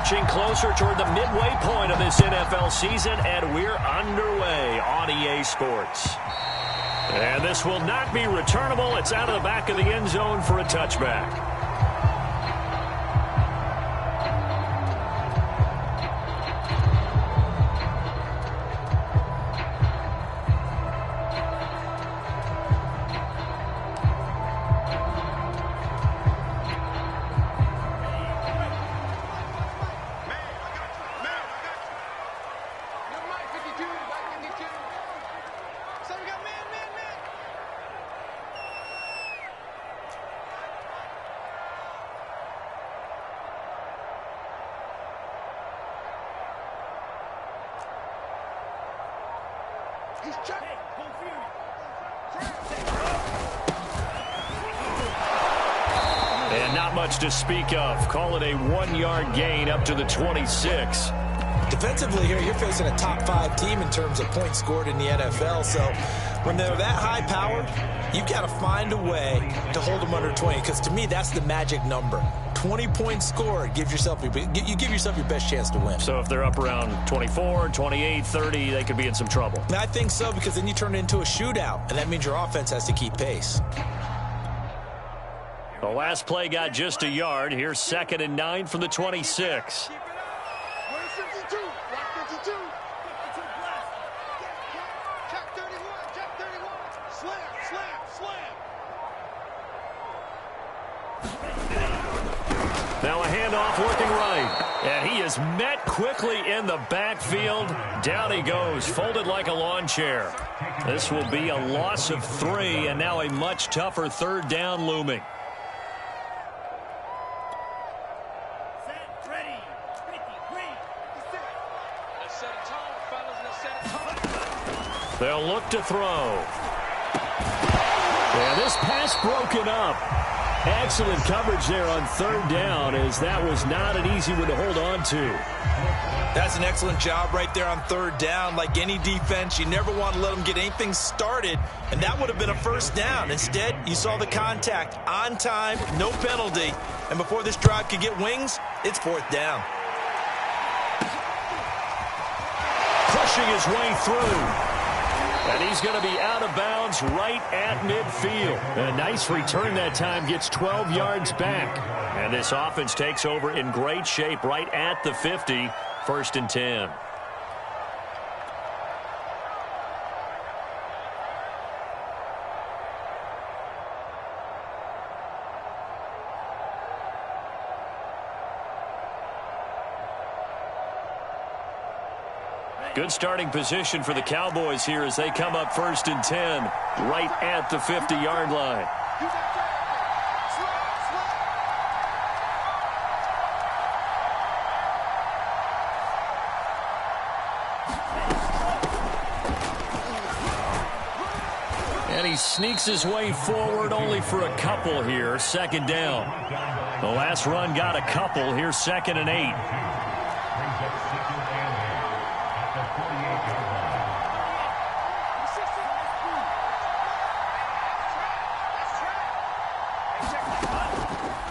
Marching closer toward the midway point of this NFL season, and we're underway on EA Sports. And this will not be returnable. It's out of the back of the end zone for a touchback. And not much to speak of. Call it a 1-yard gain up to the 26. Defensively here, you're facing a top 5 team in terms of points scored in the NFL. So when they're that high powered, you've got to find a way to hold them under 20. Because to me, that's the magic number. 20 points scored, you give yourself your best chance to win. So if they're up around 24, 28, 30, they could be in some trouble. And I think so, because then you turn it into a shootout, and that means your offense has to keep pace. The last play got just a yard. Here's 2nd and 9 from the 26. Now a handoff working right. And he is met quickly in the backfield. Down he goes, folded like a lawn chair. This will be a loss of 3, and now a much tougher 3rd down looming. They'll look to throw. And this pass broken up. Excellent coverage there on 3rd down, as that was not an easy one to hold on to. That's an excellent job right there on 3rd down. Like any defense, you never want to let them get anything started, and that would have been a 1st down. Instead, you saw the contact on time, no penalty, and before this drive could get wings, it's 4th down. Pushing his way through. And he's going to be out of bounds right at midfield. A nice return that time, gets 12 yards back. And this offense takes over in great shape right at the 50, 1st and 10. Good starting position for the Cowboys here as they come up 1st and 10, right at the 50-yard line. And he sneaks his way forward only for a couple here, 2nd down. The last run got a couple. Here's 2nd and 8.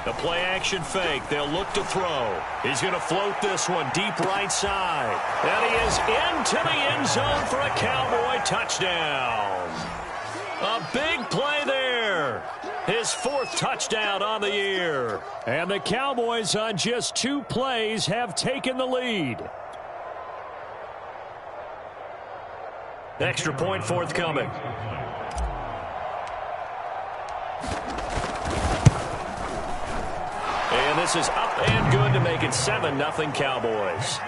The play-action fake. They'll look to throw. He's going to float this one deep right side. And he is into the end zone for a Cowboy touchdown. A big play there. His 4th touchdown on the year. And the Cowboys on just 2 plays have taken the lead. Extra point forthcoming. And this is up and good to make it 7-0 Cowboys.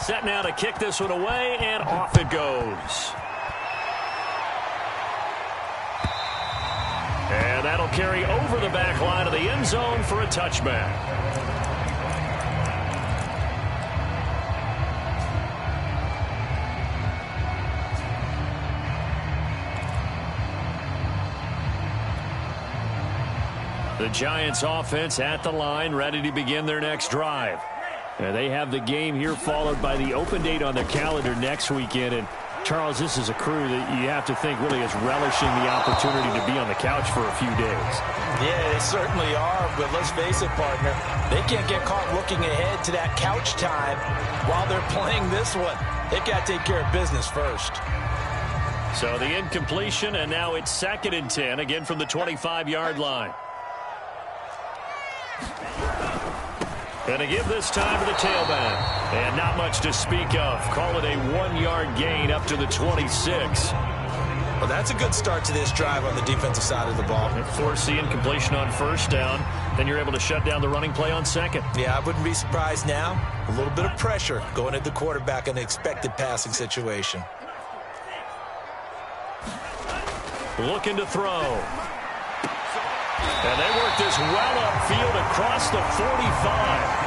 Set now to kick this one away, and off it goes. And that'll carry over the back line of the end zone for a touchback. The Giants offense at the line, ready to begin their next drive. And they have the game here followed by the open date on their calendar next weekend. And Charles, this is a crew that you have to think really is relishing the opportunity to be on the couch for a few days. Yeah, they certainly are, but let's face it, partner. They can't get caught looking ahead to that couch time while they're playing this one. They've got to take care of business first. So the incompletion, and now it's 2nd and 10, again from the 25-yard line. Going to give this time to the tailback. And not much to speak of. Call it a 1-yard gain up to the 26. Well, that's a good start to this drive on the defensive side of the ball. Force the incompletion on 1st down. Then you're able to shut down the running play on 2nd. Yeah, I wouldn't be surprised now. A little bit of pressure going at the quarterback in an expected passing situation. Looking to throw. And they work this well upfield across the 45.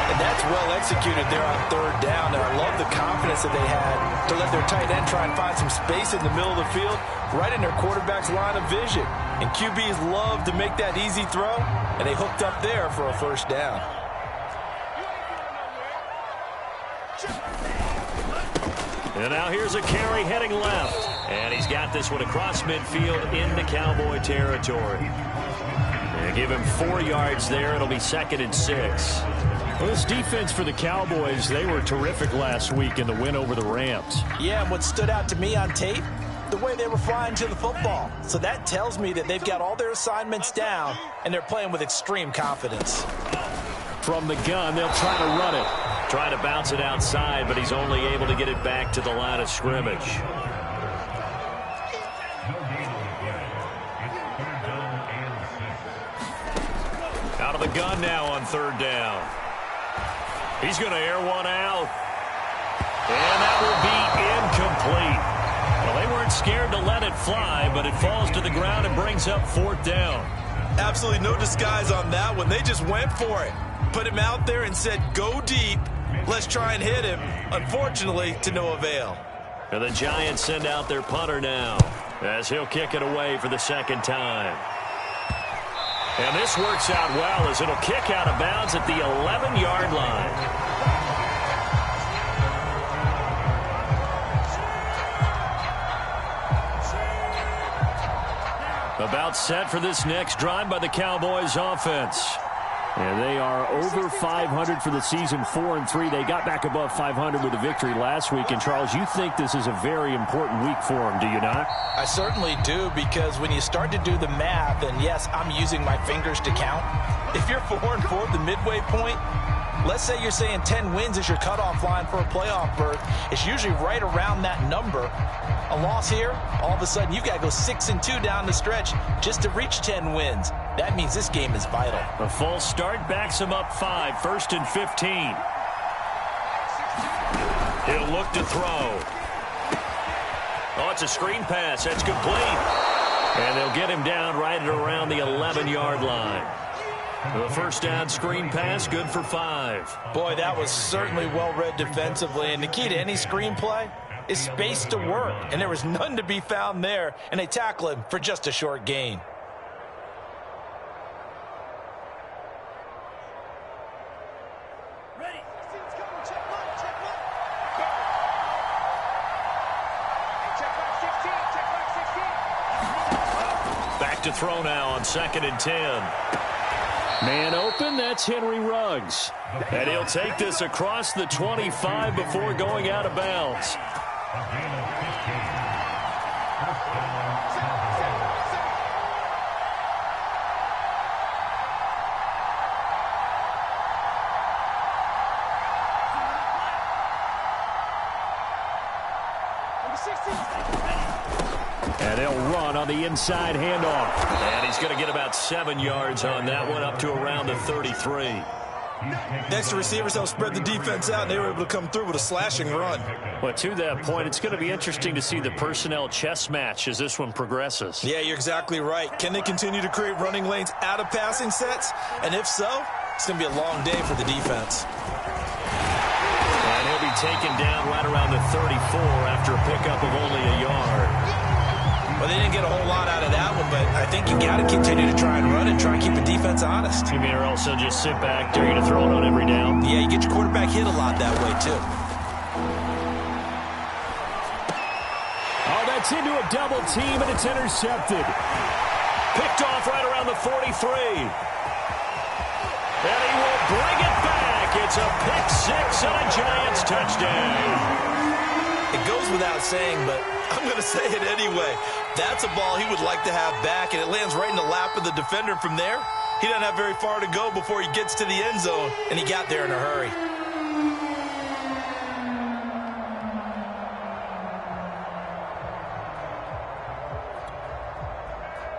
And that's well executed there on 3rd down. And I love the confidence that they had to let their tight end try and find some space in the middle of the field, right in their quarterback's line of vision. And QBs love to make that easy throw, and they hooked up there for a 1st down. And now here's a carry heading left. And he's got this one across midfield into Cowboy territory. And give him 4 yards there. It'll be 2nd and 6. Well, this defense for the Cowboys, they were terrific last week in the win over the Rams. Yeah, and what stood out to me on tape, the way they were flying to the football. So that tells me that they've got all their assignments down, and they're playing with extreme confidence. From the gun, they'll try to run it. Try to bounce it outside, but he's only able to get it back to the line of scrimmage. Out of the gun now on 3rd down. He's going to air one out. And that will be incomplete. Well, they weren't scared to let it fly, but it falls to the ground and brings up 4th down. Absolutely no disguise on that one. They just went for it. Put him out there and said, go deep. Let's try and hit him. Unfortunately, to no avail. And the Giants send out their punter now as he'll kick it away for the 2nd time. And this works out well as it'll kick out of bounds at the 11-yard line. About set for this next drive by the Cowboys offense. And they are over 500 for the season, 4-3. They got back above 500 with a victory last week. And, Charles, you think this is a very important week for them, do you not? I certainly do, because when you start to do the math, and, yes, I'm using my fingers to count. If you're 4-4 at the midway point, let's say you're saying 10 wins is your cutoff line for a playoff berth. It's usually right around that number. A loss here, all of a sudden you've got to go 6-2 down the stretch just to reach 10 wins. That means this game is vital. A false start backs him up 5, 1st and 15. He'll look to throw. Oh, it's a screen pass. That's complete. And they'll get him down right at around the 11-yard line. The 1st down screen pass, good for 5. Boy, that was certainly well read defensively. And the key to any screen play is space to work. And there was none to be found there. And they tackle him for just a short gain. To throw now on 2nd and 10. Man open, that's Henry Ruggs. And he'll take this across the 25 before going out of bounds. And they'll run on the inside handoff. And he's going to get about 7 yards on that one, up to around the 33. Next to receivers, they'll spread the defense out, and they were able to come through with a slashing run. Well, to that point, it's going to be interesting to see the personnel chess match as this one progresses. Yeah, you're exactly right. Can they continue to create running lanes out of passing sets? And if so, it's going to be a long day for the defense. And he'll be taken down right around the 34 after a pickup of only a yard. Well, they didn't get a whole lot out of that one, but I think you got to continue to try and run and try and keep the defense honest. You mean, or else they'll just sit back, dare you to throw it on every down? Yeah, you get your quarterback hit a lot that way, too. gets into a double team, and it's intercepted. Picked off right around the 43. And he will bring it back. It's a pick six and a Giants touchdown. It goes without saying, but I'm going to say it anyway. That's a ball he would like to have back, and it lands right in the lap of the defender from there. He doesn't have very far to go before he gets to the end zone, and he got there in a hurry.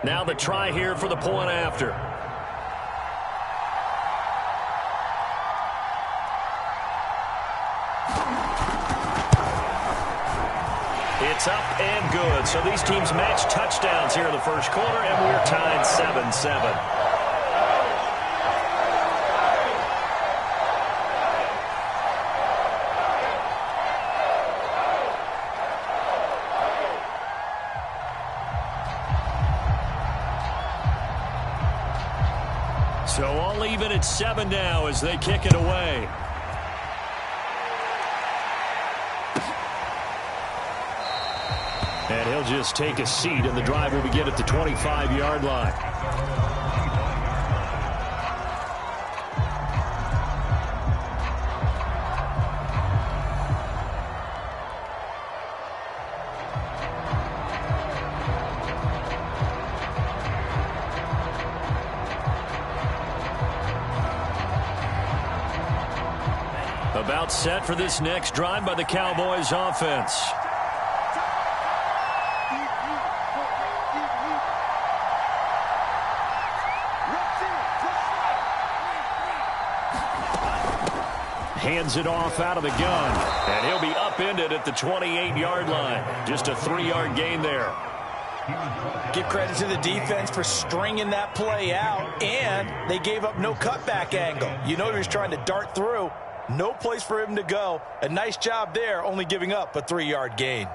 Now the try here for the point after. It's up and good. So these teams match touchdowns here in the first quarter, and we're tied 7-7. So all even at 7 now as they kick it away. And he'll just take a seat, and the drive will begin at the 25-yard line. About set for this next drive by the Cowboys offense. Hands it off out of the gun. And he'll be upended at the 28-yard line. Just a 3-yard gain there. Give credit to the defense for stringing that play out, and they gave up no cutback angle. You know he was trying to dart through. No place for him to go. A nice job there, only giving up a 3-yard gain.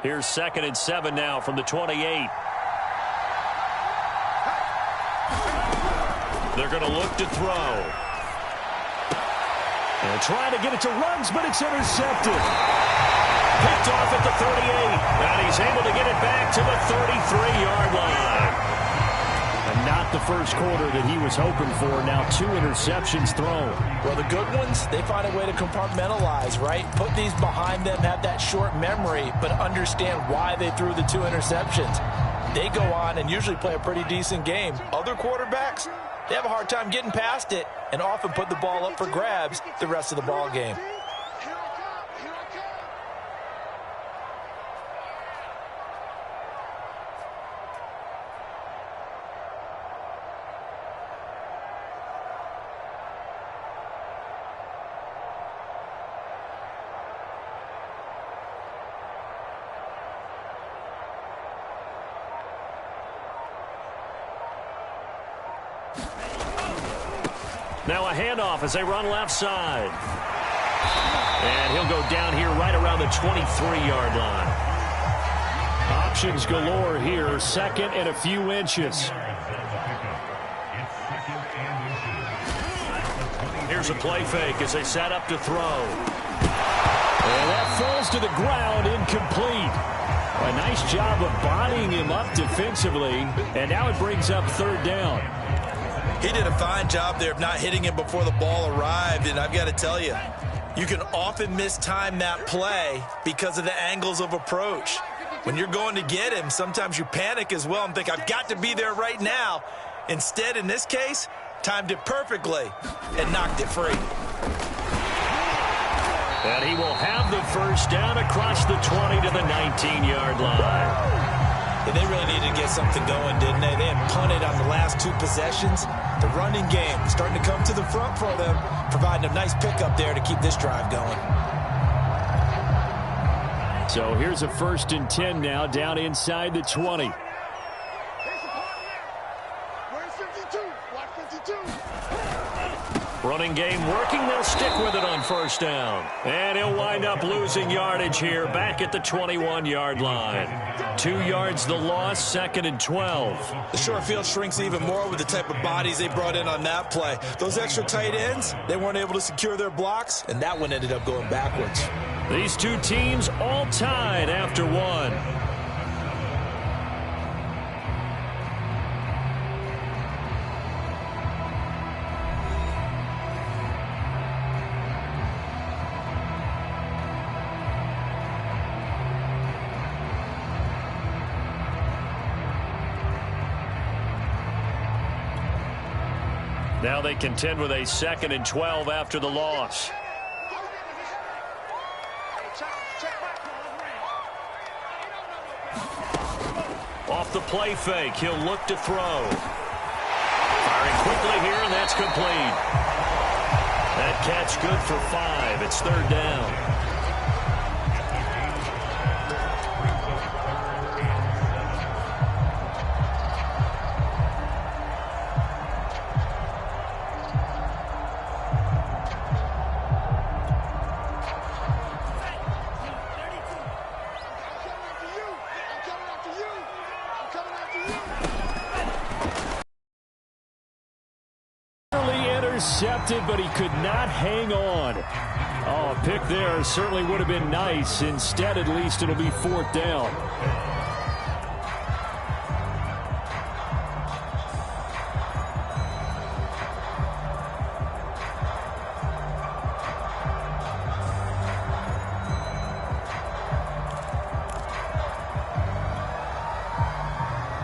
Here's 2nd and 7 now from the 28. They're going to look to throw. And trying to get it to runs, but it's intercepted. Picked off at the 38. And he's able to get it back to the 33-yard line. And not the first quarter that he was hoping for. Now 2 interceptions thrown. Well, the good ones, they find a way to compartmentalize, right? Put these behind them, have that short memory, but understand why they threw the 2 interceptions. They go on and usually play a pretty decent game. Other quarterbacks, they have a hard time getting past it and often put the ball up for grabs the rest of the ball game. Now a handoff as they run left side. And he'll go down here right around the 23-yard line. Options galore here. 2nd and a few inches. Here's a play fake as they set up to throw. And that falls to the ground, incomplete. A nice job of bodying him up defensively. And now it brings up 3rd down. He did a fine job there of not hitting him before the ball arrived, and I've got to tell you, you can often mistime that play because of the angles of approach. When you're going to get him, sometimes you panic as well and think, I've got to be there right now. Instead, in this case, timed it perfectly and knocked it free. And he will have the first down across the 20 to the 19-yard line. And they really needed to get something going, didn't they? They had punted on the last 2 possessions. The running game starting to come to the front for them, providing a nice pickup there to keep this drive going. So here's a 1st and 10 now, down inside the 20. Running game working. They'll stick with it on first down. And he'll wind up losing yardage here back at the 21-yard line. 2 yards the loss, 2nd and 12. The short field shrinks even more with the type of bodies they brought in on that play. Those extra tight ends, they weren't able to secure their blocks, and that one ended up going backwards. These two teams all tied after one. Now they contend with a 2nd and 12 after the loss. Off the play fake, he'll look to throw. Firing quickly here, and that's complete. That catch good for 5. It's 3rd down. Intercepted, but he could not hang on. Oh, a pick there certainly would have been nice. Instead, at least, it'll be 4th down.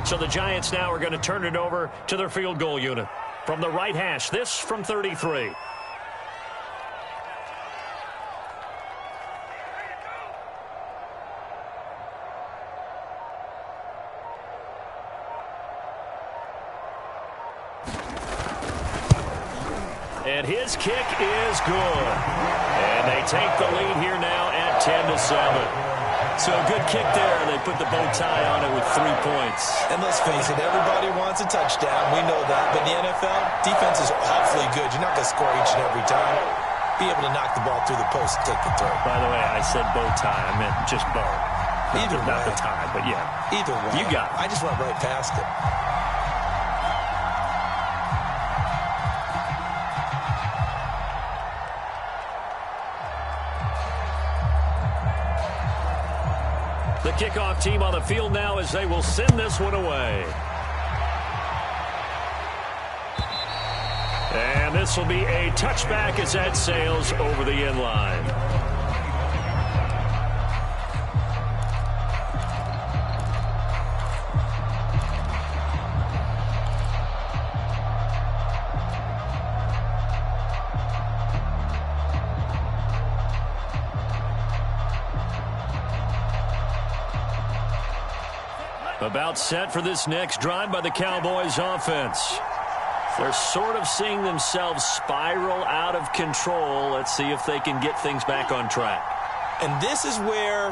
So the Giants now are going to turn it over to their field goal unit. From the right hash, this from 33. And his kick is good. And they take the lead here now at 10-7. So a good kick there. They put the bow tie on it with 3 points. And let's face it, everybody wants a touchdown. We know that. But in the NFL, defense is awfully good. You're not going to score each and every time. Be able to knock the ball through the post and take the throw. By the way, I said bow tie. I meant just bow. Either way. Not the tie, but yeah. Either way. You got it. I just went right past it. The kickoff team on the field now as they will send this one away. And this will be a touchback as that sails over the end line. About set for this next drive by the Cowboys offense. They're sort of seeing themselves spiral out of control. Let's see if they can get things back on track. And this is where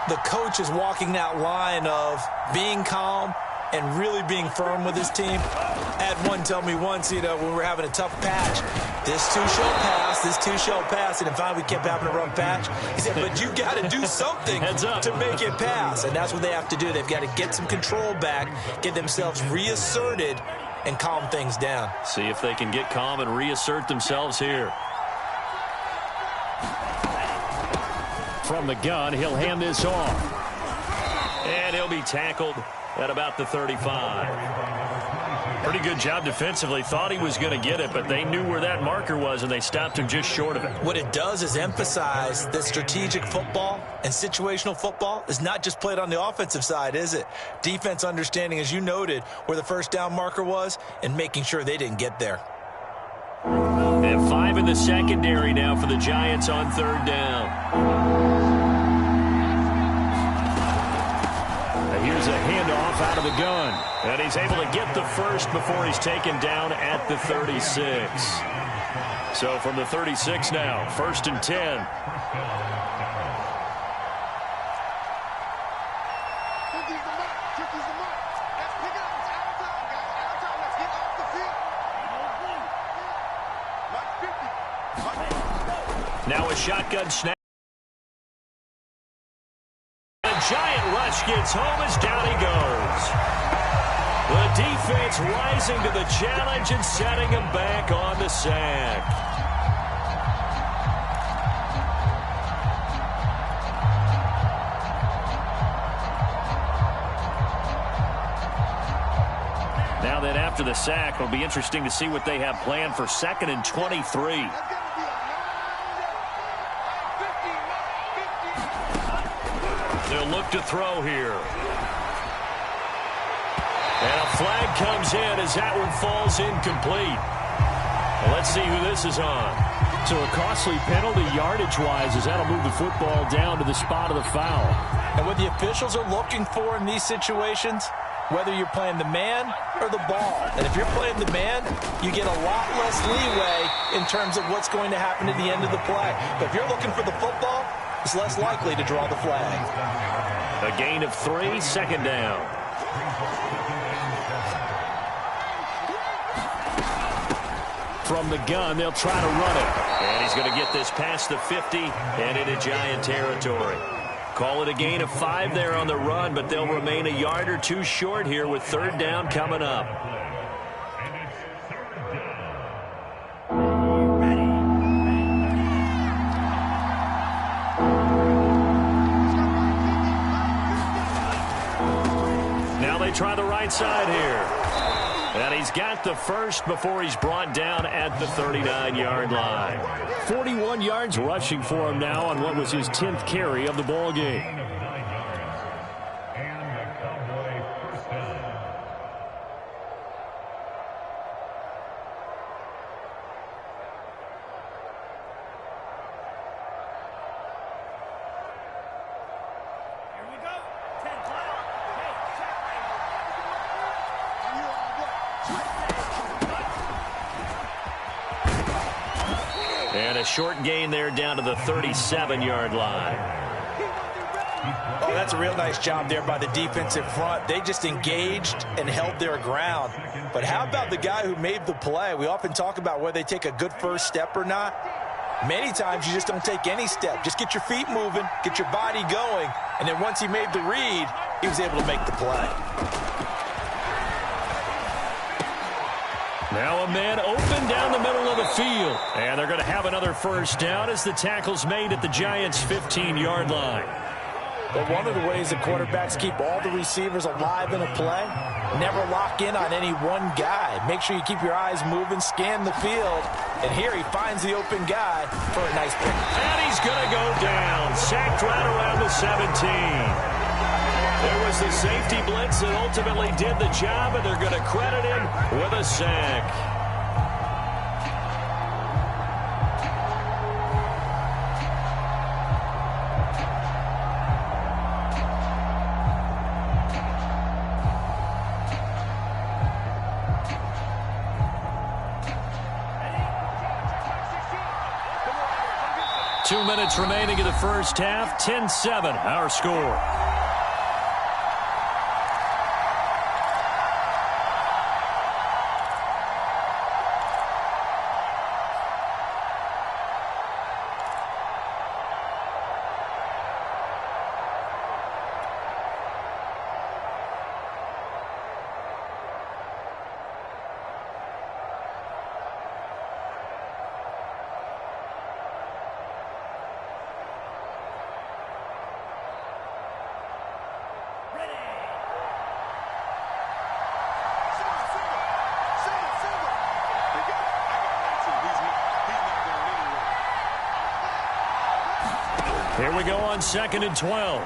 the coach is walking that line of being calm and really being firm with his team. I had one tell me once, when we were having a tough patch, this too shall pass, this too shall pass, and finally we kept having a rough patch. He said, but you got to do something to make it pass, and that's what they have to do. They've got to get some control back, get themselves reasserted, and calm things down. See if they can get calm and reassert themselves here. From the gun, he'll hand this off. And he'll be tackled at about the 35. Pretty good job defensively. Thought he was going to get it, but they knew where that marker was, and they stopped him just short of it. What it does is emphasize that strategic football and situational football is not just played on the offensive side, is it? Defense understanding, as you noted, where the first down marker was and making sure they didn't get there. They have 5 in the secondary now for the Giants on 3rd down. Here's a handoff out of the gun. And he's able to get the first before he's taken down at the 36. So from the 36 now, 1st and 10. Now a shotgun snap. A giant rush gets home as down he goes. The defense rising to the challenge and setting him back on the sack. Now then, after the sack, it'll be interesting to see what they have planned for 2nd and 23. They'll look to throw here. And a flag comes in as that one falls incomplete. Well, let's see who this is on. So a costly penalty yardage-wise as that'll move the football down to the spot of the foul. And what the officials are looking for in these situations, whether you're playing the man or the ball. And if you're playing the man, you get a lot less leeway in terms of what's going to happen at the end of the play. But if you're looking for the football, it's less likely to draw the flag. A gain of 3, 2nd down. From the gun, they'll try to run it. And he's going to get this past the 50 and into Giant territory. Call it a gain of 5 there on the run, but they'll remain a yard or 2 short here with 3rd down coming up. Now they try the right side here. And he's got the first before he's brought down at the 39-yard line. 41 yards rushing for him now on what was his 10th carry of the ball game. And a short gain there down to the 37-yard line. Oh, that's a real nice job there by the defensive front. They just engaged and held their ground. But how about the guy who made the play? We often talk about whether they take a good first step or not. Many times you just don't take any step. Just get your feet moving, get your body going, and then once he made the read, he was able to make the play. Now a man open down the middle of the field. And they're going to have another first down as the tackle's made at the Giants' 15-yard line. But one of the ways that quarterbacks keep all the receivers alive in a play, never lock in on any one guy. Make sure you keep your eyes moving, scan the field. And here he finds the open guy for a nice pick. And he's going to go down. Sacked right around the 17. There was the safety blitz that ultimately did the job, and they're going to credit him with a sack. Two minutes remaining in the first half. 10-7, our score. Here we go on 2nd and 12.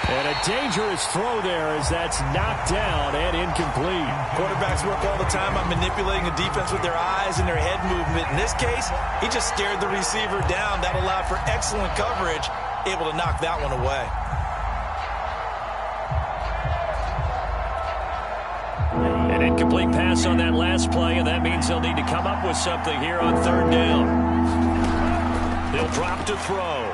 And a dangerous throw there as that's knocked down and incomplete. Quarterbacks work all the time on manipulating a defense with their eyes and their head movement. In this case, he just stared the receiver down. That allowed for excellent coverage, able to knock that one away. An incomplete pass on that last play, and that means they'll need to come up with something here on 3rd down. They'll drop to throw.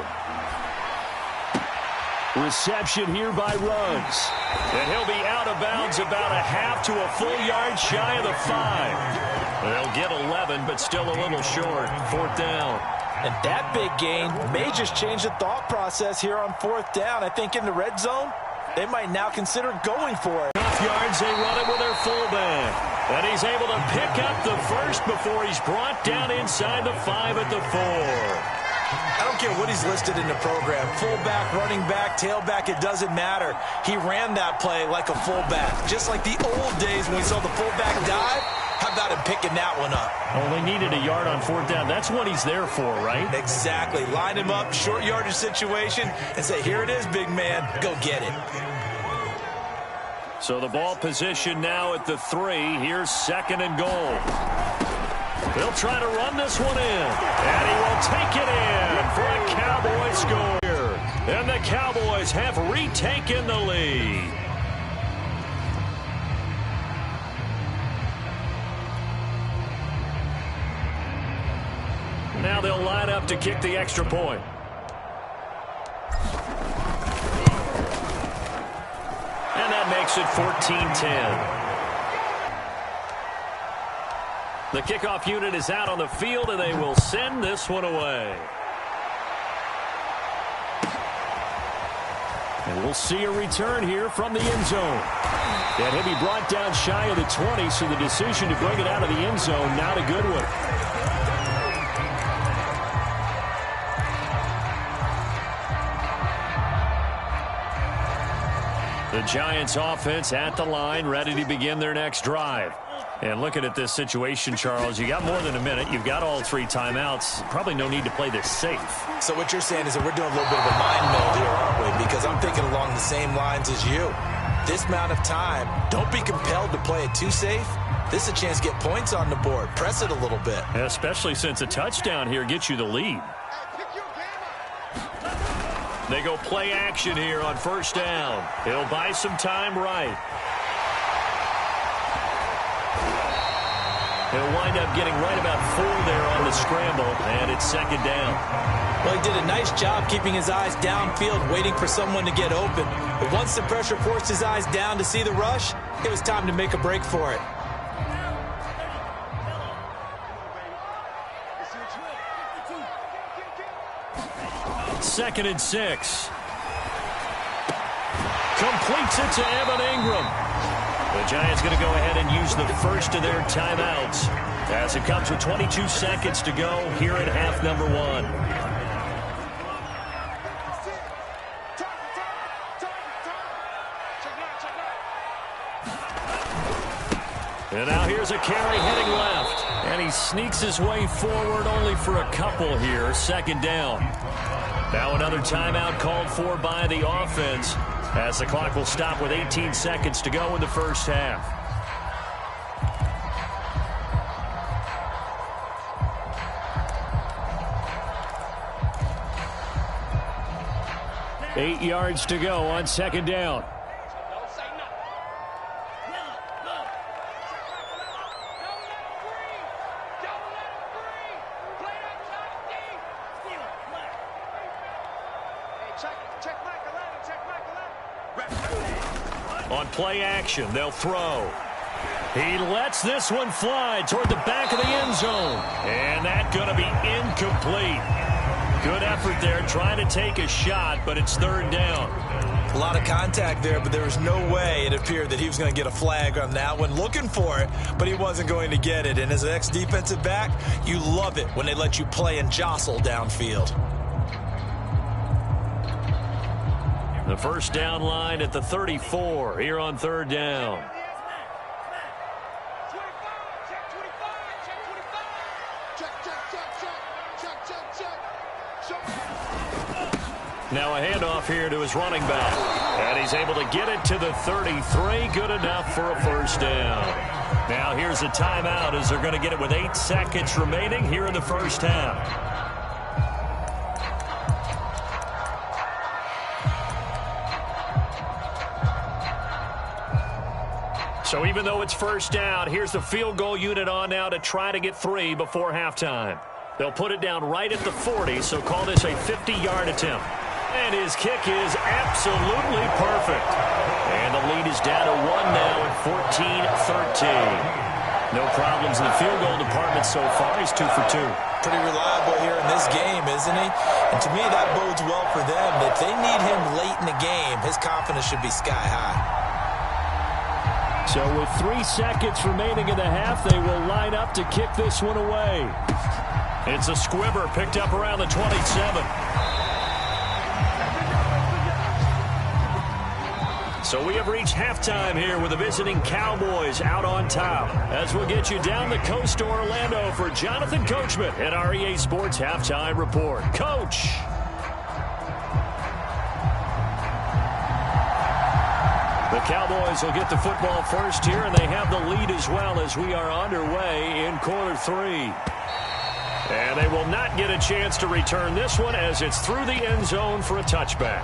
Reception here by Ruggs. And he'll be out of bounds about a half to a full yard shy of the 5. They'll get 11, but still a little short. 4th down. And that big gain may just change the thought process here on 4th down. I think in the red zone, they might now consider going for it. Enough yards, they run it with their fullback. And he's able to pick up the first before he's brought down inside the 5 at the 4. I don't care what he's listed in the program. Fullback, running back, tailback, it doesn't matter. He ran that play like a fullback. Just like the old days when we saw the fullback dive. How about him picking that one up? Only needed a yard on 4th down. That's what he's there for, right? Exactly. Line him up, short yardage situation, and say, here it is, big man. Go get it. So the ball position now at the 3. Here's 2nd and goal. He'll try to run this one in. And he will take it in for a Cowboy score. And the Cowboys have retaken the lead. Now they'll line up to kick the extra point. And that makes it 14-10. The kickoff unit is out on the field, and they will send this one away. And we'll see a return here from the end zone. And he'll be brought down shy of the 20, so the decision to bring it out of the end zone, not a good one. The Giants offense at the line, ready to begin their next drive. And looking at this situation, Charles, you got more than a minute. You've got all 3 timeouts. Probably no need to play this safe. So what you're saying is that we're doing a little bit of a mind meld here, aren't we? Because I'm thinking along the same lines as you. This amount of time, don't be compelled to play it too safe. This is a chance to get points on the board. Press it a little bit. Especially since a touchdown here gets you the lead. They go play action here on 1st down. He'll buy some time right. He'll wind up getting right about 4 there on the scramble, and it's 2nd down. Well, he did a nice job keeping his eyes downfield, waiting for someone to get open. But once the pressure forced his eyes down to see the rush, it was time to make a break for it. Second and 6. Completes it to Evan Ingram. The Giants going to go ahead and use the first of their timeouts as it comes with 22 seconds to go here at half number 1. And now here's a carry heading left. And he sneaks his way forward only for a couple here. 2nd down. Now another timeout called for by the offense as the clock will stop with 18 seconds to go in the first half. Eight yards to go on 2nd down. On play action, they'll throw. He lets this one fly toward the back of the end zone. And that's going to be incomplete. Good effort there, trying to take a shot, but it's 3rd down. A lot of contact there, but there was no way it appeared that he was going to get a flag on that one. Looking for it, but he wasn't going to get it. And as an ex-defensive back, you love it when they let you play and jostle downfield. The first down line at the 34 here on 3rd down. Now a handoff here to his running back. And he's able to get it to the 33. Good enough for a 1st down. Now here's a timeout as they're going to get it with 8 seconds remaining here in the first half. So even though it's 1st down, here's the field goal unit on now to try to get 3 before halftime. They'll put it down right at the 40, so call this a 50-yard attempt. And his kick is absolutely perfect. And the lead is down to 1 now at 14-13. No problems in the field goal department so far. He's 2 for 2. Pretty reliable here in this game, isn't he? And to me, that bodes well for them. If they need him late in the game, his confidence should be sky high. So with 3 seconds remaining in the half, they will line up to kick this one away. It's a squibber picked up around the 27. So we have reached halftime here with the visiting Cowboys out on top. As we'll get you down the coast to Orlando for Jonathan Coachman at our EA Sports Halftime Report. Coach. The Cowboys will get the football first here, and they have the lead as well as we are underway in quarter 3. And they will not get a chance to return this one as it's through the end zone for a touchback.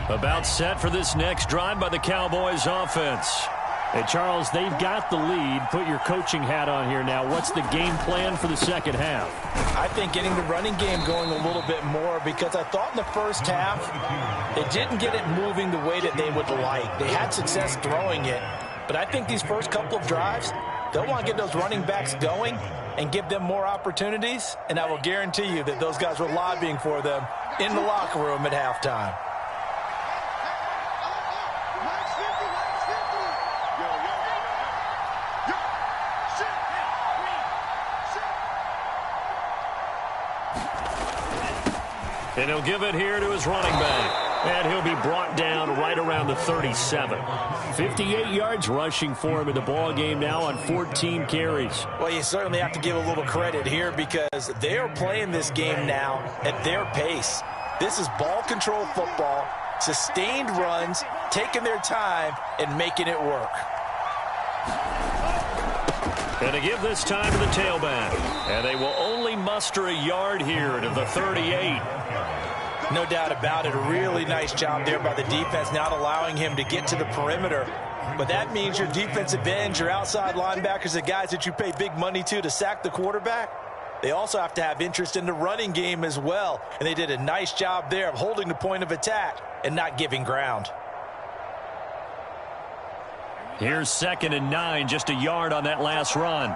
About set for this next drive by the Cowboys offense. Hey, Charles, they've got the lead. Put your coaching hat on here now. What's the game plan for the second half? I think getting the running game going a little bit more, because I thought in the first half they didn't get it moving the way that they would like. They had success throwing it, but I think these first couple of drives, they'll want to get those running backs going and give them more opportunities, and I will guarantee you that those guys were lobbying for them in the locker room at halftime. And he'll give it here to his running back. And he'll be brought down right around the 37. 58 yards rushing for him in the ball game now on 14 carries. Well, you certainly have to give a little credit here because they are playing this game now at their pace. This is ball control football, sustained runs, taking their time and making it work. And to give this time to the tailback. And they will only muster a yard here to the 38. No doubt about it. A really nice job there by the defense, not allowing him to get to the perimeter. But that means your defensive ends, your outside linebackers, the guys that you pay big money to sack the quarterback, they also have to have interest in the running game as well. And they did a nice job there of holding the point of attack and not giving ground. Here's 2nd and 9, just a yard on that last run.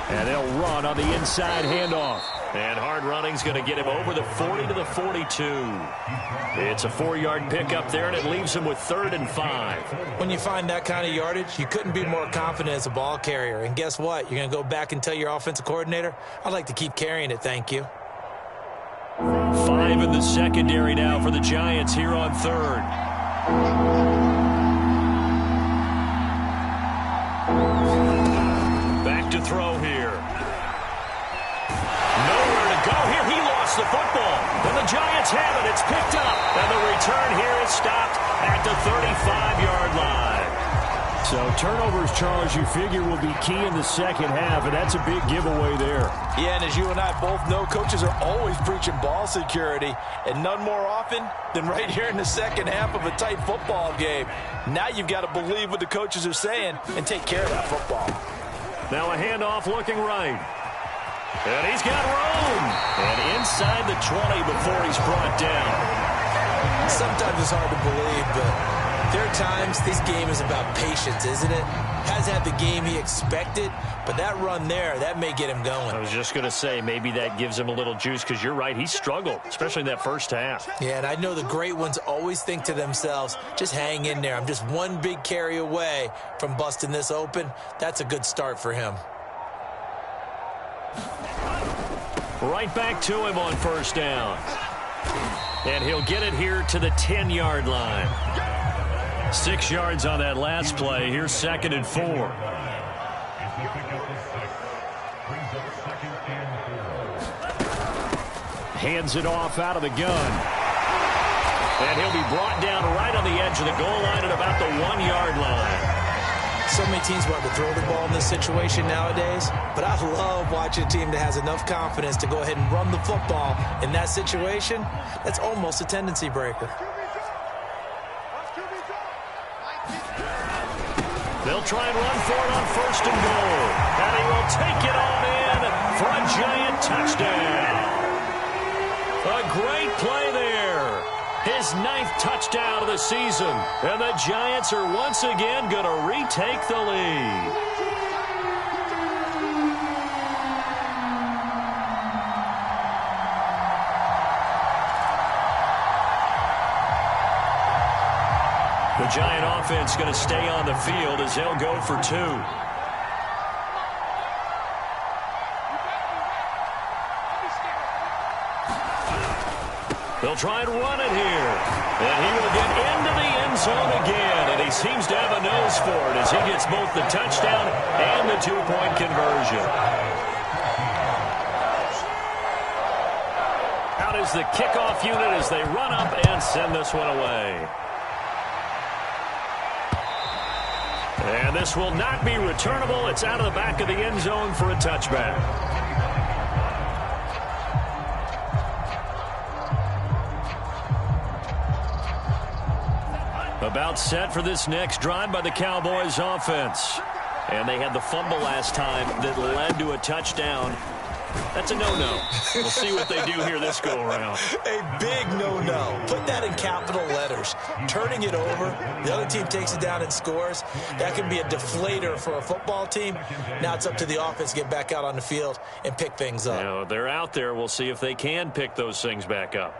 And they'll run on the inside handoff. And hard running's going to get him over the 40 to the 42. It's a 4-yard pickup there, and it leaves him with 3rd and 5. When you find that kind of yardage, you couldn't be more confident as a ball carrier. And guess what? You're going to go back and tell your offensive coordinator, I'd like to keep carrying it, thank you. 5 in the secondary now for the Giants here on 3rd. Back to throw here. Nowhere to go here. He lost the football. And the Giants have it. It's picked up. And the return here is stopped at the 35-yard line. So turnovers, Charles, you figure will be key in the second half, and that's a big giveaway there. Yeah, and as you and I both know, coaches are always preaching ball security, and none more often than right here in the second half of a tight football game. Now you've got to believe what the coaches are saying and take care of that football. Now a handoff looking right. And he's got room. And inside the 20 before he's brought down. Sometimes it's hard to believe, but there are times this game is about patience, isn't it? Hasn't had the game he expected, but that run there, that may get him going. I was just going to say, maybe that gives him a little juice, because you're right, he struggled, especially in that first half. Yeah, and I know the great ones always think to themselves, just hang in there. I'm just one big carry away from busting this open. That's a good start for him. Right back to him on 1st down. And he'll get it here to the 10-yard line. 6 yards on that last play. Here's 2nd and 4. Hands it off out of the gun. And he'll be brought down right on the edge of the goal line at about the 1-yard line. So many teams want to throw the ball in this situation nowadays, but I love watching a team that has enough confidence to go ahead and run the football in that situation. That's almost a tendency breaker. The They'll try and run for it on 1st and goal. And he will take it on in for a Giant touchdown. A great play there. His 9th touchdown of the season. And the Giants are once again going to retake the lead. The Giant offense going to stay on the field as they'll go for 2. They'll try and run it here. And he will get into the end zone again. And he seems to have a nose for it as he gets both the touchdown and the 2-point conversion. Out is the kickoff unit as they run up and send this one away. And this will not be returnable. It's out of the back of the end zone for a touchback. About set for this next drive by the Cowboys offense. And they had the fumble last time that led to a touchdown. That's a no-no. We'll see what they do here this go-around. A big no-no. Put that in capital letters. Turning it over, the other team takes it down and scores. That can be a deflator for a football team. Now it's up to the offense to get back out on the field and pick things up. You know, they're out there. We'll see if they can pick those things back up.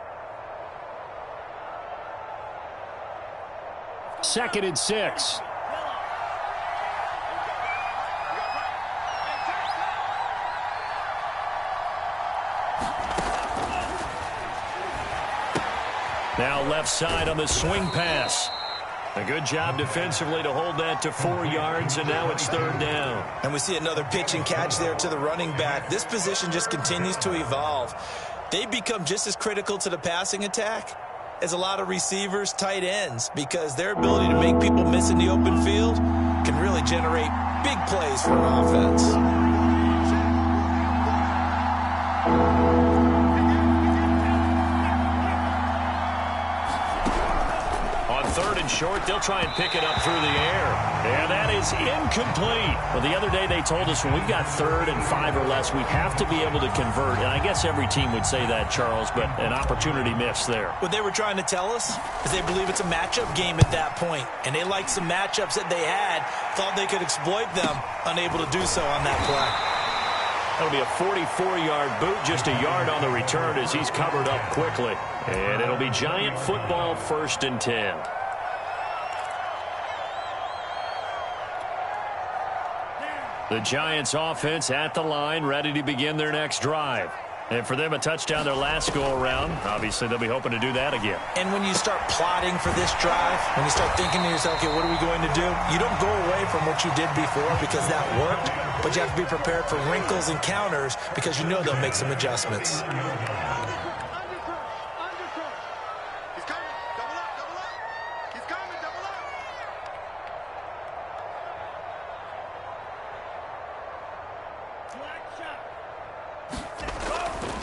2nd and 6. Now left side on the swing pass. A good job defensively to hold that to 4 yards, and now it's 3rd down. And we see another pitch and catch there to the running back. This position just continues to evolve. They become just as critical to the passing attack as a lot of receivers, tight ends, because their ability to make people miss in the open field can really generate big plays for an offense. On 3rd and short, they'll try and pick it up through the air. And that is incomplete. Well, the other day they told us when we've got 3rd and 5 or less, we have to be able to convert. And I guess every team would say that, Charles, but an opportunity missed there. What they were trying to tell us is they believe it's a matchup game at that point. And they liked some matchups that they had, thought they could exploit them, unable to do so on that play. That'll be a 44-yard boot, just a yard on the return as he's covered up quickly. And it'll be Giant football, 1st and 10. The Giants offense at the line, ready to begin their next drive. And for them, a touchdown their last go-around. Obviously, they'll be hoping to do that again. And when you start plotting for this drive, when you start thinking to yourself, okay, what are we going to do? You don't go away from what you did before because that worked, but you have to be prepared for wrinkles and counters because you know they'll make some adjustments.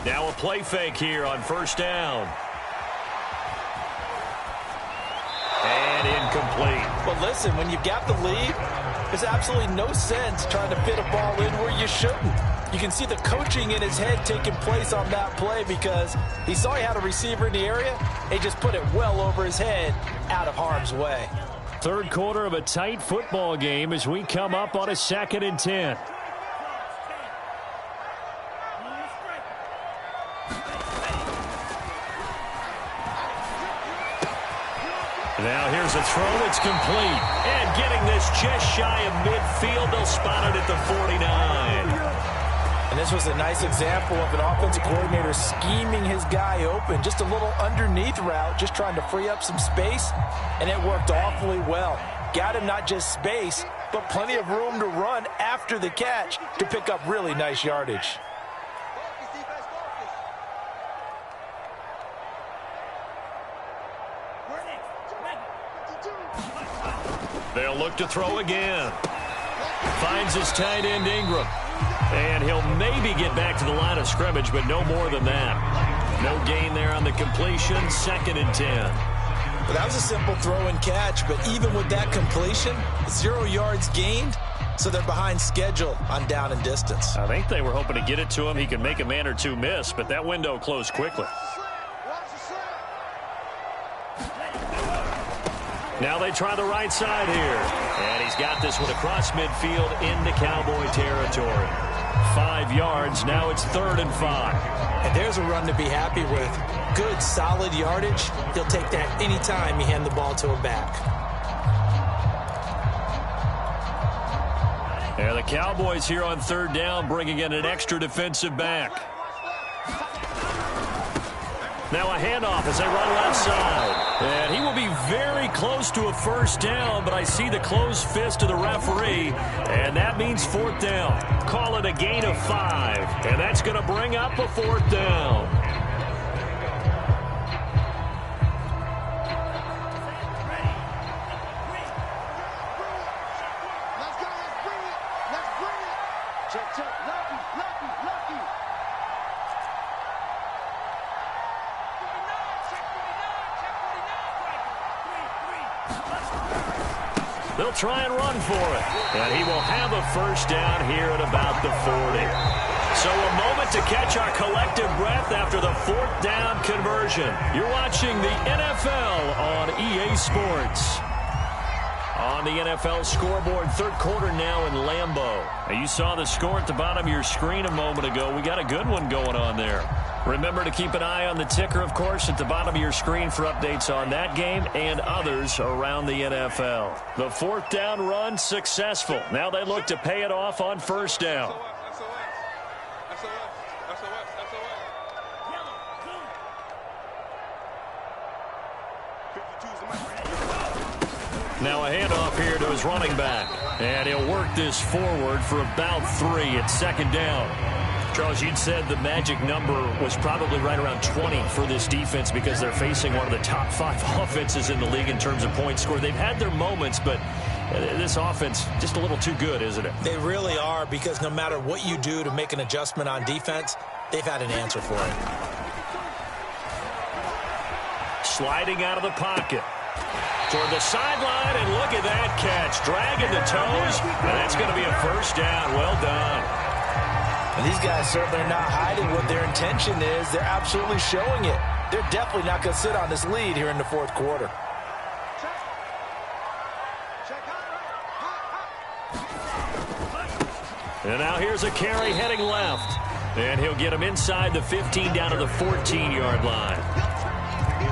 Now a play fake here on 1st down. And incomplete. But listen, when you've got the lead, there's absolutely no sense trying to fit a ball in where you shouldn't. You can see the coaching in his head taking place on that play because he saw he had a receiver in the area. He just put it well over his head out of harm's way. 3rd quarter of a tight football game as we come up on a 2nd and 10. Now here's a throw that's complete. And getting this just shy of midfield, they'll spot it at the 49. And this was a nice example of an offensive coordinator scheming his guy open. Just a little underneath route, just trying to free up some space. And it worked awfully well. Got him not just space, but plenty of room to run after the catch to pick up really nice yardage. They'll look to throw again. Finds his tight end Ingram. And he'll maybe get back to the line of scrimmage, but no more than that. No gain there on the completion. 2nd and 10. Well, that was a simple throw and catch, but even with that completion, 0 yards gained, so they're behind schedule on down and distance. I think they were hoping to get it to him. He could make a man or two miss, but that window closed quickly. Now they try the right side here. And he's got this one across midfield into Cowboy territory. 5 yards. Now it's 3rd and 5. And there's a run to be happy with. Good, solid yardage. He'll take that anytime you hand the ball to him back. Yeah, the Cowboys here on 3rd down, bringing in an extra defensive back. Now a handoff as they run left side. And he will be very close to a 1st down, but I see the closed fist of the referee, and that means 4th down. Call it a gain of 5, and that's going to bring up a 4th down. They'll try and run for it. And he will have a 1st down here at about the 40. So a moment to catch our collective breath after the 4th down conversion. You're watching the NFL on EA Sports. On the NFL scoreboard, 3rd quarter now in Lambeau. Now you saw the score at the bottom of your screen a moment ago. We got a good one going on there. Remember to keep an eye on the ticker, of course, at the bottom of your screen for updates on that game and others around the NFL. The 4th down run successful. Now they look to pay it off on 1st down. Now a handoff here to his running back. And he'll work this forward for about 3 at 2nd down. Charles, you'd said the magic number was probably right around 20 for this defense because they're facing one of the top 5 offenses in the league in terms of points scored. They've had their moments, but this offense just a little too good, isn't it? They really are, because no matter what you do to make an adjustment on defense, they've had an answer for it. Sliding out of the pocket. Toward the sideline, and look at that catch. Dragging the toes, and that's going to be a 1st down. Well done. And these guys certainly are not hiding what their intention is. They're absolutely showing it. They're definitely not going to sit on this lead here in the 4th quarter. And now here's a carry heading left. And he'll get him inside the 15 down to the 14-yard line.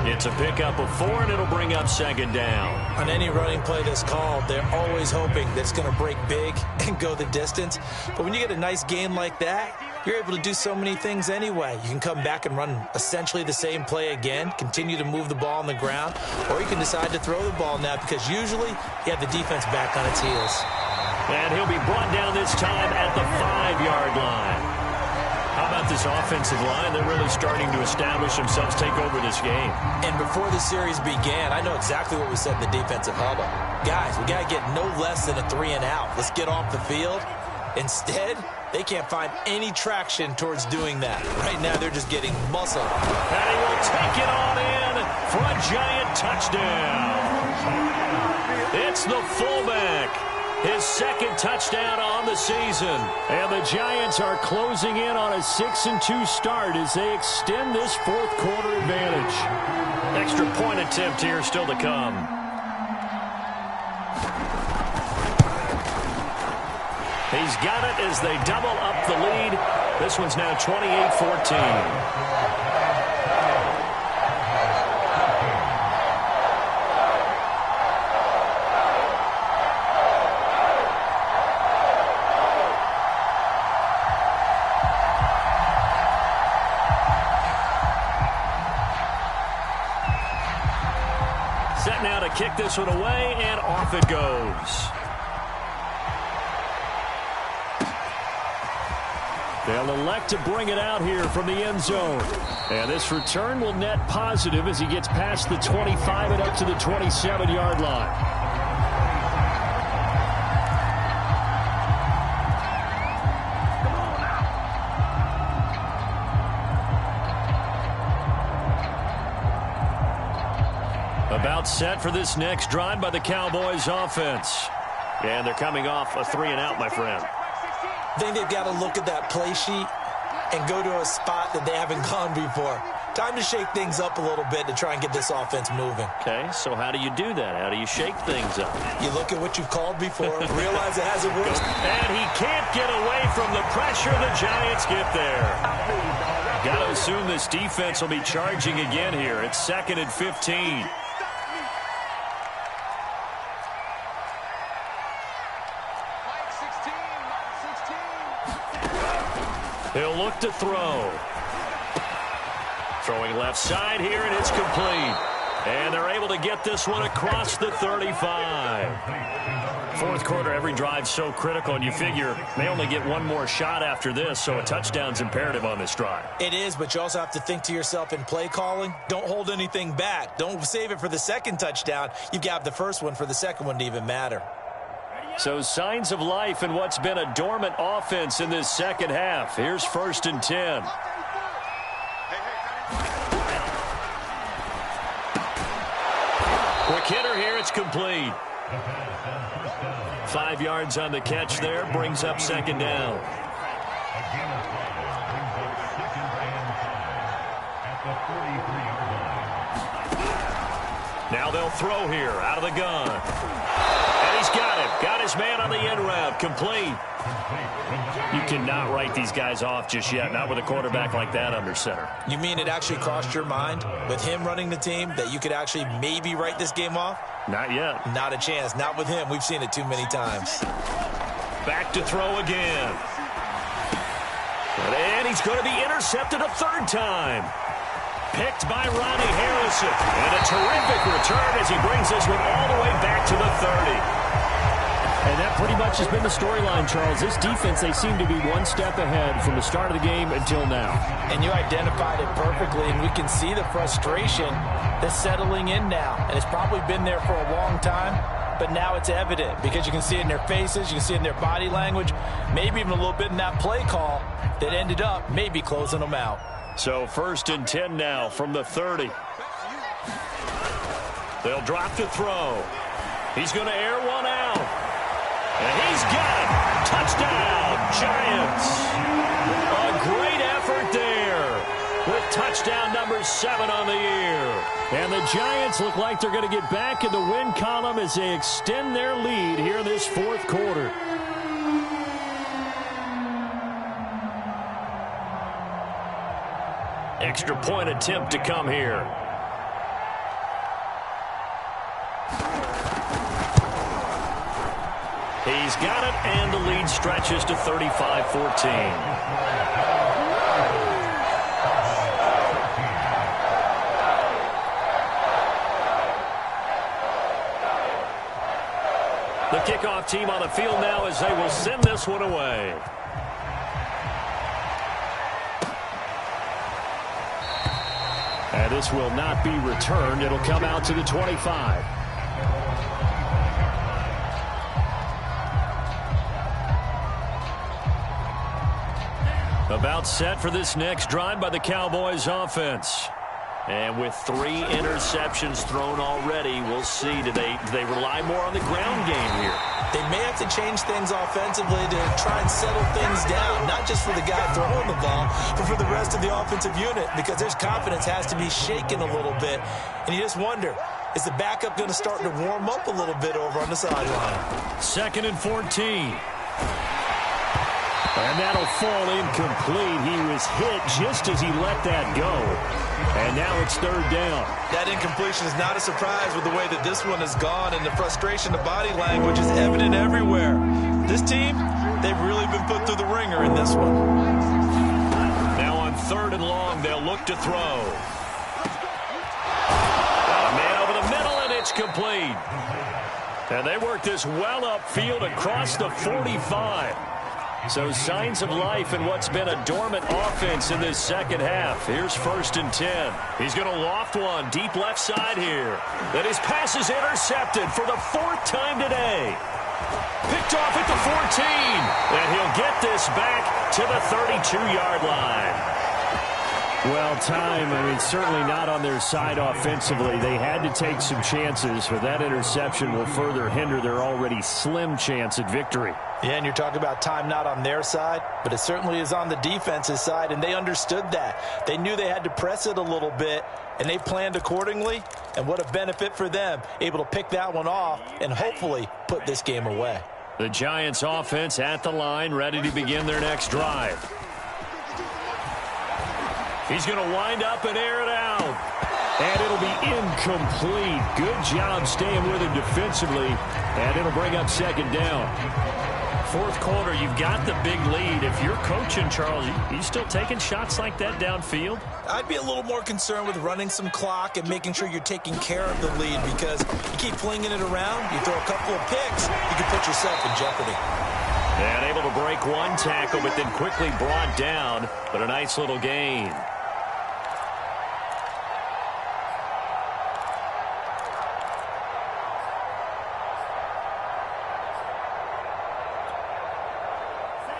It's a pickup of 4, and it'll bring up 2nd down. On any running play that's called, they're always hoping that it's going to break big and go the distance. But when you get a nice game like that, you're able to do so many things anyway. You can come back and run essentially the same play again, continue to move the ball on the ground, or you can decide to throw the ball now because usually you have the defense back on its heels. And he'll be brought down this time at the 5-yard line. How about this offensive line? They're really starting to establish themselves, take over this game. And before the series began, I know exactly what we said in the defensive huddle. Guys, we got to get no less than a 3 and out. Let's get off the field. Instead, they can't find any traction towards doing that. Right now, they're just getting muscle. And he will take it on in for a giant touchdown. It's the fullback. His 2nd touchdown on the season. And the Giants are closing in on a 6-2 start as they extend this 4th quarter advantage. Extra point attempt here still to come. He's got it as they double up the lead. This one's now 28-14. Set now to kick this one away, and off it goes. They'll elect to bring it out here from the end zone. And this return will net positive as he gets past the 25 and up to the 27-yard line. A About set for this next drive by the Cowboys offense. And they're coming off a 3-and-out, my friend. I think they've got to look at that play sheet and go to a spot that they haven't gone before. Time to shake things up a little bit to try and get this offense moving. Okay, so how do you do that? How do you shake things up? You look at what you've called before, realize it hasn't worked. And he can't get away from the pressure. The Giants get there. Got to assume this defense will be charging again here. It's 2nd and 15. He'll look to throw. Throwing left side here, and it's complete. And they're able to get this one across the 35. Fourth quarter, every drive's so critical, and you figure they only get one more shot after this, so a touchdown's imperative on this drive. It is, but you also have to think to yourself in play calling, don't hold anything back. Don't save it for the second touchdown. You've got the first one for the second one to even matter. So signs of life in what's been a dormant offense in this second half. Here's 1st and 10. Quick hitter here, it's complete. 5 yards on the catch there, brings up 2nd down. Now they'll throw here, out of the gun. And he's got him. Got his man on the end route, complete. You cannot write these guys off just yet, not with a quarterback like that under center. You mean it actually crossed your mind with him running the team that you could actually maybe write this game off? Not yet. Not a chance. Not with him. We've seen it too many times. Back to throw again. And he's going to be intercepted a 3rd time. Picked by Ronnie Harrison. And a terrific return as he brings this one all the way back to the 30. And that pretty much has been the storyline, Charles. This defense, they seem to be one step ahead from the start of the game until now. And you identified it perfectly, and we can see the frustration that's settling in now. And it's probably been there for a long time, but now it's evident because you can see it in their faces, you can see it in their body language, maybe even a little bit in that play call that ended up maybe closing them out. So 1st and 10 now from the 30. They'll drop to throw. He's going to air one out. And he's got it. Touchdown, Giants. A great effort there with touchdown number 7 on the year. And the Giants look like they're going to get back in the win column as they extend their lead here in this 4th quarter. Extra point attempt to come here. He's got it, and the lead stretches to 35-14. The kickoff team on the field now as they will send this one away. And this will not be returned. It'll come out to the 25. About set for this next drive by the Cowboys offense. And with 3 interceptions thrown already, we'll see. Do they rely more on the ground game here? They may have to change things offensively to try and settle things down, not just for the guy throwing the ball, but for the rest of the offensive unit, because their confidence has to be shaken a little bit. And you just wonder, is the backup going to start to warm up a little bit over on the sideline? 2nd and 14. And that'll fall incomplete. He was hit just as he let that go. And now it's 3rd down. That incompletion is not a surprise with the way that this one has gone, and the frustration of body language is evident everywhere. This team, they've really been put through the ringer in this one. Now on 3rd and long, they'll look to throw. A man over the middle, and it's complete. And they work this well upfield across the 45. So signs of life in what's been a dormant offense in this second half. Here's 1st and 10. He's going to loft one deep left side here. Then his pass is intercepted for the 4th time today. Picked off at the 14. And he'll get this back to the 32-yard line. Well, certainly not on their side offensively. They had to take some chances, but that interception will further hinder their already slim chance at victory. Yeah, and you're talking about time not on their side, but it certainly is on the defense's side, and they understood that. They knew they had to press it a little bit, and they planned accordingly, and what a benefit for them, able to pick that one off and hopefully put this game away. The Giants offense at the line, ready to begin their next drive. He's going to wind up and air it out. And it'll be incomplete. Good job staying with him defensively, and it'll bring up second down. Fourth quarter, you've got the big lead. If you're coaching, Charles, you still taking shots like that downfield? I'd be a little more concerned with running some clock and making sure you're taking care of the lead, because you keep flinging it around, you throw a couple of picks, you can put yourself in jeopardy. And able to break one tackle, but then quickly brought down, but a nice little gain.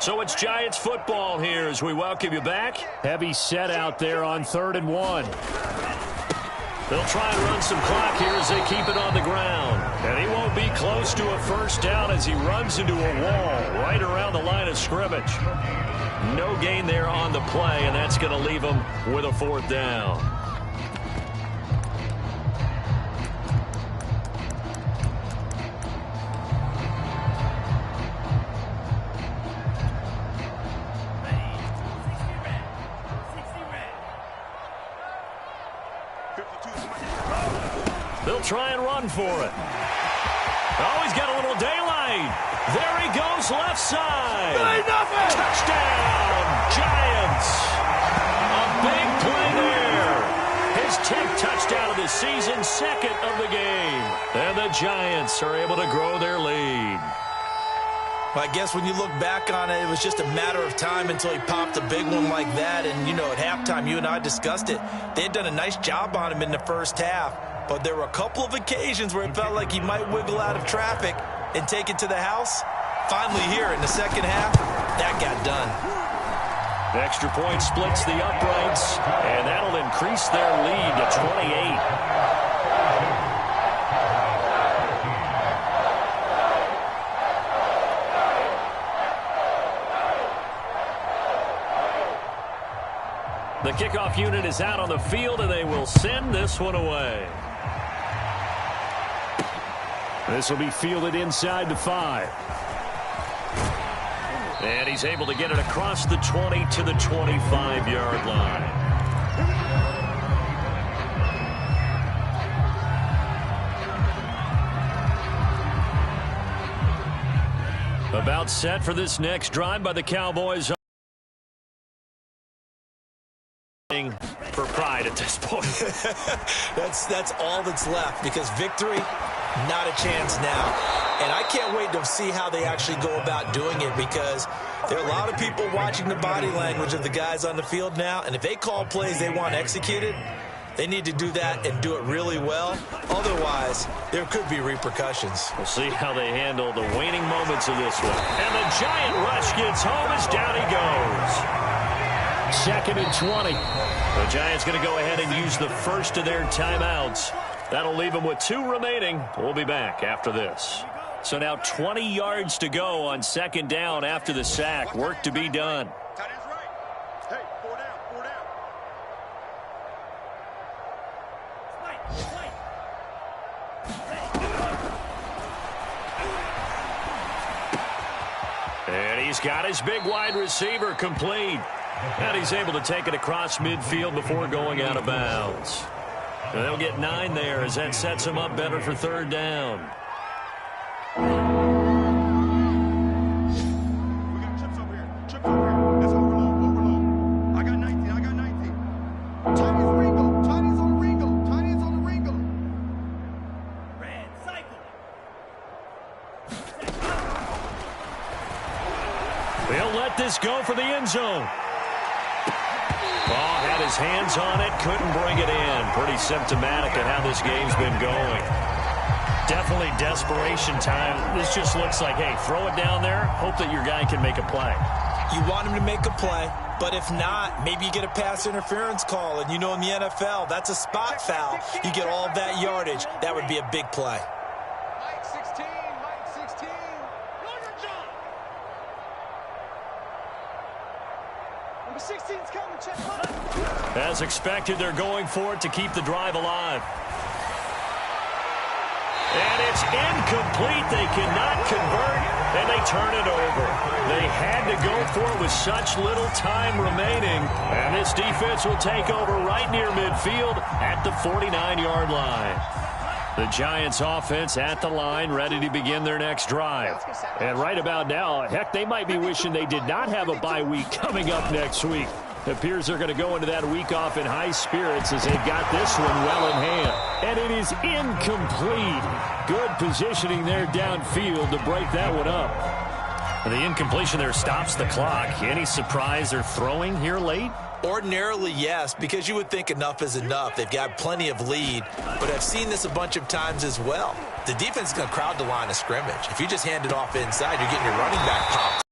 So it's Giants football here as we welcome you back. Heavy set out there on 3rd and 1. They'll try and run some clock here as they keep it on the ground. And he won't be close to a first down as he runs into a wall right around the line of scrimmage. No gain there on the play, and that's going to leave him with a 4th down. They'll try and run for it. Oh, he's got a little daylight. There he goes, left side. Touchdown, Giants. A big play there. His 10th touchdown of the season, 2nd of the game. And the Giants are able to grow their lead. Well, I guess when you look back on it, it was just a matter of time until he popped a big one like that. And, you know, at halftime, you and I discussed it. They had done a nice job on him in the first half. But there were a couple of occasions where it felt like he might wiggle out of traffic and take it to the house. Finally here in the second half, that got done. The extra point splits the uprights, and that'll increase their lead to 28. The kickoff unit is out on the field, and they will send this one away. This will be fielded inside the 5. And he's able to get it across the 20 to the 25-yard line. About set for this next drive by the Cowboys. For pride at this point. That's all that's left, because victory, not a chance now. And I can't wait to see how they actually go about doing it, because there are a lot of people watching the body language of the guys on the field now, and if they call plays they want executed, they need to do that and do it really well. Otherwise, there could be repercussions. We'll see how they handle the waning moments of this one. And the Giant rush gets home as down he goes. 2nd and 20. The Giants going to go ahead and use the first of their timeouts. That'll leave them with 2 remaining. We'll be back after this. So now 20 yards to go on 2nd down after the sack. Work to be done. Tight end's right. Hey, 4 down, 4 down. And he's got his big wide receiver complete. And he's able to take it across midfield before going out of bounds. And they'll get 9 there as that sets him up better for 3rd down. We got chips over here. Chips over here. That's overload, overload. I got 19, I got 19. Chinese Ringo, Chinese on the Ringo, Chinese on the Ringo. Red cycle. They'll let this go for the end zone. Ball had his hands on it, couldn't bring it in. Pretty symptomatic of how this game's been going. Definitely desperation time. This just looks like, hey, throw it down there, hope that your guy can make a play. You want him to make a play, but if not, maybe you get a pass interference call, and you know in the NFL, that's a spot foul. You get all of that yardage. That would be a big play. Mike 16, Mike 16. Number 16's coming, check one. As expected, they're going for it to keep the drive alive. And it's incomplete. They cannot convert, and they turn it over. They had to go for it with such little time remaining. And this defense will take over right near midfield at the 49-yard line. The Giants offense at the line, ready to begin their next drive. And right about now, heck, they might be wishing they did not have a bye week coming up next week. It appears they're going to go into that week off in high spirits as they've got this one well in hand. And it is incomplete. Good positioning there downfield to break that one up. The incompletion there stops the clock. Any surprise they're throwing here late? Ordinarily, yes, because you would think enough is enough. They've got plenty of lead, but I've seen this a bunch of times as well. The defense is going to crowd the line of scrimmage. If you just hand it off inside, you're getting your running back popped.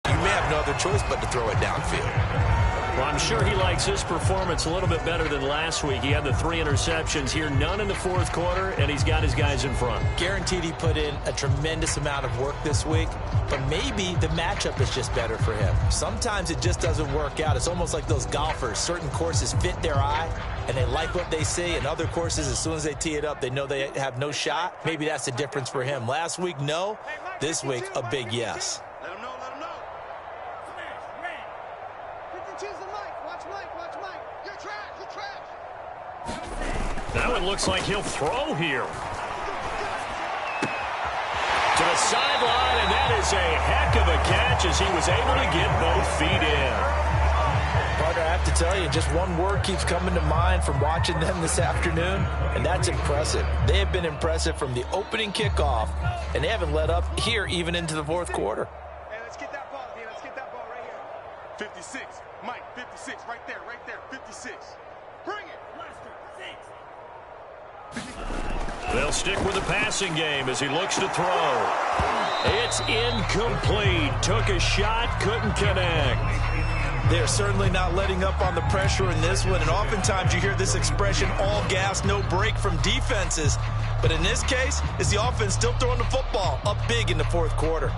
You may have no other choice but to throw it downfield. Well, I'm sure he likes his performance a little bit better than last week. He had the 3 interceptions here, none in the fourth quarter, and he's got his guys in front. Guaranteed he put in a tremendous amount of work this week, but maybe the matchup is just better for him. Sometimes it just doesn't work out. It's almost like those golfers. Certain courses fit their eye, and they like what they see, and other courses, as soon as they tee it up, they know they have no shot. Maybe that's the difference for him. Last week, no. This week, a big yes. Let him know, let him know. Smash, red. 52's the Mike. Watch Mike, watch Mike. You're trash, you're trash. Now it looks like he'll throw here. To the sideline, and that is a heck of a catch as he was able to get both feet in. Partner, I have to tell you, just one word keeps coming to mind from watching them this afternoon, and that's impressive. They have been impressive from the opening kickoff, and they haven't let up here even into the fourth quarter. Hey, let's get that ball, D. Let's get that ball right here. 56. Mike, 56. Right there, 56. Bring it. They'll stick with the passing game as he looks to throw. It's incomplete. Took a shot, couldn't connect. They're certainly not letting up on the pressure in this one, and oftentimes you hear this expression, all gas, no break from defenses. But in this case, it's the offense still throwing the football up big in the fourth quarter.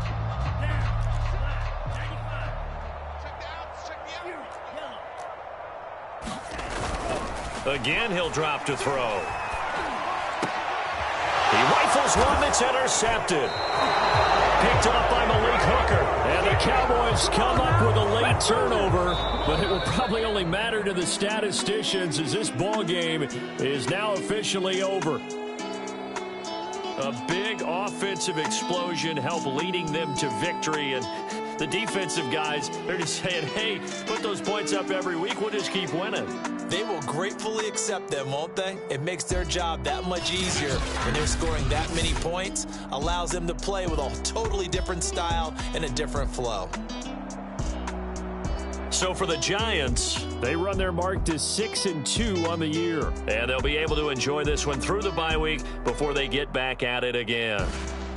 Again, he'll drop to throw. He rifles one that's intercepted. Picked up by Malik Hooker. And the Cowboys come up with a late turnover, but it will probably only matter to the statisticians as this ball game is now officially over. A big offensive explosion helped leading them to victory, and the defensive guys, they're just saying, hey, put those points up every week, we'll just keep winning. They will gratefully accept them, won't they? It makes their job that much easier when they're scoring that many points, allows them to play with a totally different style and a different flow. So for the Giants, they run their mark to 6-2 on the year. And they'll be able to enjoy this one through the bye week before they get back at it again.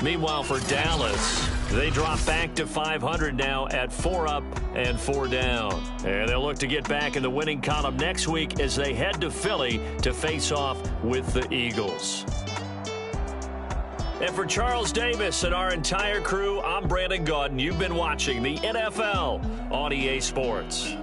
Meanwhile, for Dallas, they drop back to 500 now at 4 up and 4 down. And they'll look to get back in the winning column next week as they head to Philly to face off with the Eagles. And for Charles Davis and our entire crew, I'm Brandon Gaudin. You've been watching the NFL on EA Sports.